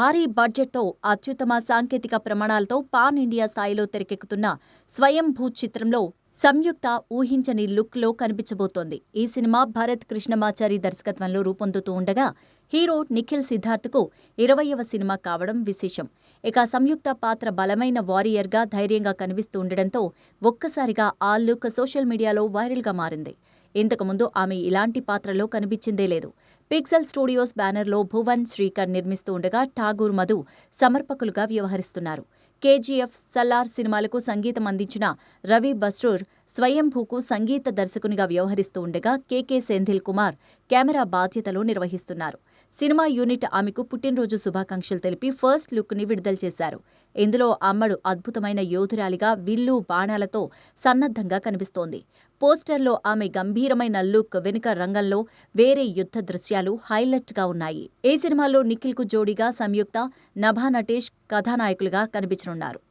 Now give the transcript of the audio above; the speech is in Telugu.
భారీ బడ్జెట్తో అత్యుత్తమ సాంకేతిక ప్రమాణాలతో పాన్ ఇండియా స్థాయిలో తెరకెక్కుతున్న స్వయంభూ చిత్రంలో సంయుక్త ఊహించని లుక్లో కనిపించబోతోంది. ఈ సినిమా భరత్ కృష్ణమాచారి దర్శకత్వంలో రూపొందుతూ ఉండగా హీరో నిఖిల్ సిద్ధార్థ్కు 20వ సినిమా కావడం విశేషం. ఇక సంయుక్త పాత్ర బలమైన వారియర్గా ధైర్యంగా కనిపిస్తూ ఉండడంతో ఒక్కసారిగా ఆ లుక్ సోషల్ మీడియాలో వైరల్గా మారింది. ఇంతకుముందు ఆమె ఇలాంటి పాత్రలో కనిపించిందే లేదు. పిక్సెల్ స్టూడియోస్ బ్యానర్లో భువన్ శ్రీకర్ నిర్మిస్తూ ఉండగా ఠాగూర్ మధు సమర్పకులుగా వ్యవహరిస్తున్నారు. కేజీఎఫ్, సలార్ సినిమాలకు సంగీతం అందించిన రవి బస్రూర్ స్వయంభూకు సంగీత దర్శకునిగా వ్యవహరిస్తూ ఉండగా కెకె సెంథిల్ కుమార్ కెమెరా బాధ్యతలు నిర్వహిస్తున్నారు. సినిమా యూనిట్ ఆమెకు పుట్టినరోజు శుభాకాంక్షలు తెలిపి ఫస్ట్ లుక్ని విడుదల చేశారు. ఇందులో అమ్మడు అద్భుతమైన యోధురాలిగా విల్లు, బాణాలతో సన్నద్ధంగా కనిపిస్తోంది. పోస్టర్లో ఆమె గంభీరమైన లుక్ వెనుక రంగంలో వేరే యుద్ధ దృశ్యాలు హైలైట్గా ఉన్నాయి. ఈ సినిమాలో నిఖిల్కు జోడీగా సంయుక్త, నభా నటేష్ కథానాయకులుగా కనిపించనున్నారు.